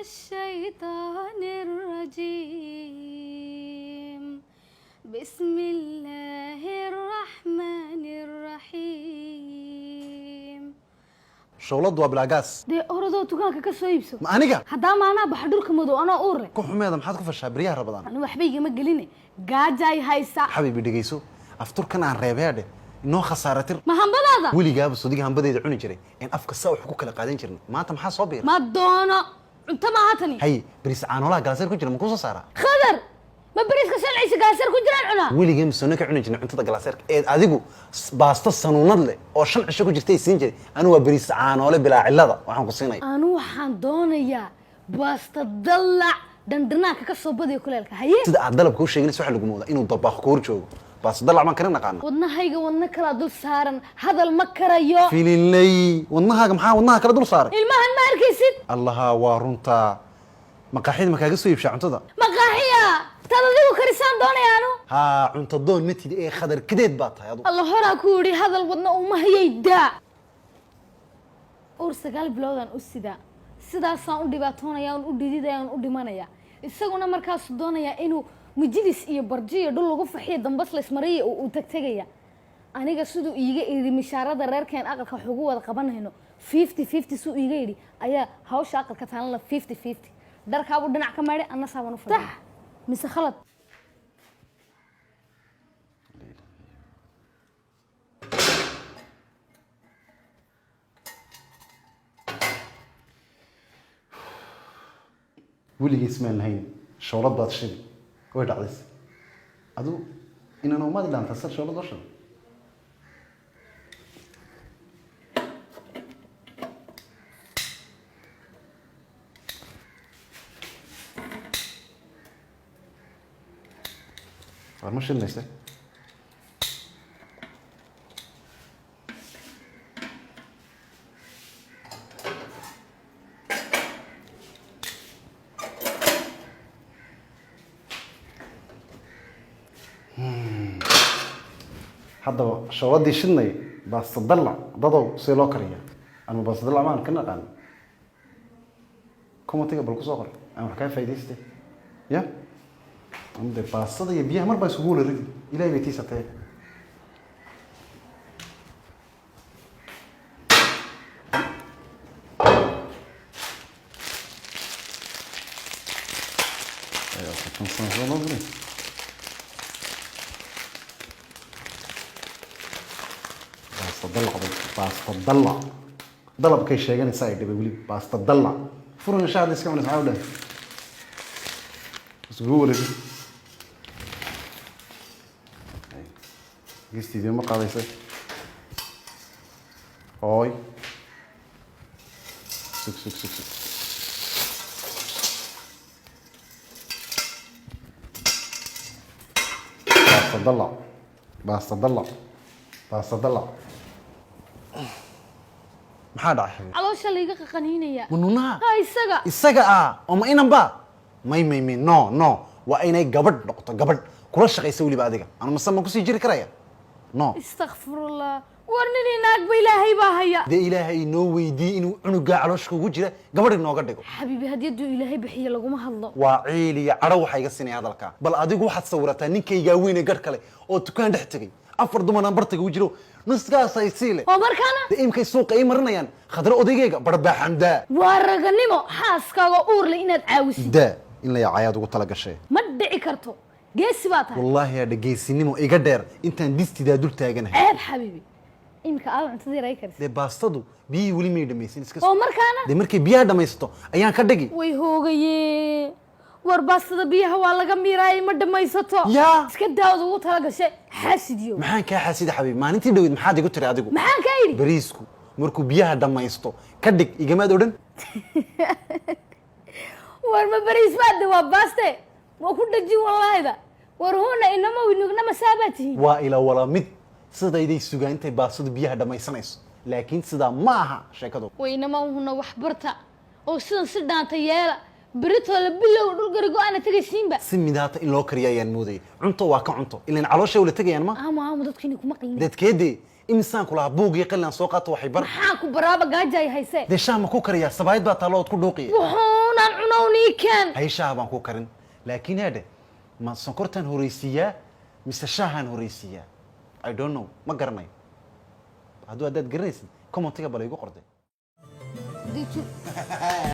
الشيطان الرجيم بسم الله الرحمن الرحيم شغلات وبلاغاس دي أوردو تكانك كسو يبسو ما أنيقا هدا ما أنا بحضرك مدو أنا أوري كو حميدا maxaad ku fashaa bariyaha Ramadaan أنا وحبيجي مقليني قاجاي هايسا حبيبي dhageyso afturkan aan reebeede inoo khasaaratir ما هم بلادا wiligaaba sodiga hanbadeeda cuni jiray in afka saa wax ku kala qaadan jirnay maanta maxaa soo biiray ما دونا أنت ما هاتني hay bariis caanoolaha galaaseer ku jira ma ku soo saaraa خضر ما بريس كسل عيسى قاسر كجران عنا weligeen soo ka cuni jirnay cuntada galaaseerka ee adigu baasto sanuunad leh oo 5 cisho ku jirtay siin jiray anu waa bariis caanoole bilaa cilada waxaan ku siinay أنا وحان دونيا بس تدلع دندناك كسو بدي كلالك هي sida aad dalabka u sheegnayso waxa lagu moodaa inuu dabaq koor joogo bas dalac ma karin naqaan wadna hayga wadna kala dul saaran hadal ma karayo fililay wadnahaaga maxaa wadnaha kala dul saaray ilmahan ma arkaysid allaha waa runta maqaaxid ma kaaga soo iibshaa cuntada maqaaxiya taladigu karisaan doonayaanu ha cunto doon matid ee khadar kadeed baa tahay adu allah horaa ku yidhi hadal wadna uma hayaydaa uur 9 bilowdan u sidaa sidaasaan u dhibaatoonaya u dhididayaan u dhimanaya isaguna markaas doonaya inuu mujlis iyo barjiyo dhul lagu faxiyo dambas la ismariyo uu tagtagaya aniga sidoo iiga eedi mishaarada reerkeen aqalka wax ugu wada qabanayno 50-50 soo iiga yiri ayaa hawsha aqalka taan la 50-50 darkaabu dhinac ka maadhay anna saaban u fadhiyo mise khalad weligii ismaan lahayn shoolad baad shidi way dhacdays adu inaan umaad dhaanta sar shoolad oo shidi war ma shidnaysa haddaba shooladii shidnay baasta dalac dadow si loo kariya ama baasta dalac maan ka naqaan komatiga bal ku soo qor aan wax ka faa'iidaystay ya amde baastada iyo biyaha mar baa isugu wala ridi ilaahay bay tiisatay ayo kan san soo noqday baasta dalac dalabkay sheeganaysaa ay dhibay weli baasta dalac furna shaad iska cunaysa xawda isgu wareeg gistiidii ma qaadaysay hooy sug baasta dalac maxaa dhacay caloosha la iga qaqaniinaya manuunaha isaga oo ma inan ba may no waa inay gabadh noqoto gabadh kula shaqaysa weliba adiga ana masama ku sii jiri karaya no astaghfirullah warnini naag ba ilaahay baa haya de ilaahay noo weydii inuu cunuga calooshka ugu jira gabadh inooga dhigo xabiibi hadiyadu ilaahay bixiyo laguma hadlo waa ciil iyo cadho waxay iga sinaya hadalka bal adigu waxaad sawirataa ninkaygaa weyn ee gar kale oo dukaan dhex tegay 4 dumar bartaga u jiro nuskaas ay siile oo markaana imkay suuqa ay marinayaan khadra odaygeega barba xamda waa raganimo xaaskaaga uur leh inaad caawisid da in la yacayaad ugu tala gashay ma dhici karto geesi baa tahay wallahi yaa dhageysinimo iga dheer intaan distidaa dul taaganahay ceeb xabiibi imka aad cuntadii ray karis de baastadu biyi weli may dhamaysin iska oo markaana de markay biyaha dhamaysto ayaan ka dhigi way hoogaye war baastada biyaha waa laga miiraayay ma dhamaysato yaa iska daawad ugu tala gashay xaasidiyo maxaan kaa xasida xabiib maalintii dhaweyd maxaad igu tiri adigu maxaan kaa yidhi bariisku markuu biyaha dhamaysto ka dhig igamaad odhan war ma bariis baade waa baaste waa ku dhajin wallaahida war huuna inama winugna masaabaatihi waa ila wala mid sidayday sugaa intay baastadu biyaha dhamaysanayso laakiin sidaa ma aha sheekadu waynama huna wax barta oo sidan si dhaanta yeela بريتو لبلو دول غرغو تغيسينبا سميداتا ان لو كريا يان موداي cunto waa ka cunto ilaan caloosha wala tagayaan ma ama dadkini kuma qilin dadkeedii imsaan kula buugi qilan soo qaato waxay bar maxaa ku baraaba gaajay hayse de shaama ku kariya sabaayad baa taalood ku dhuuqiya wuxuunan cuno unii keen hay shaah baan ku karin laakiin hadhe ma sonkortan horeysiiyaa mise shaahan horeysiiyaa I don't know ma garanayo hadduu haddaad garanaysid commentiga bal igu qorday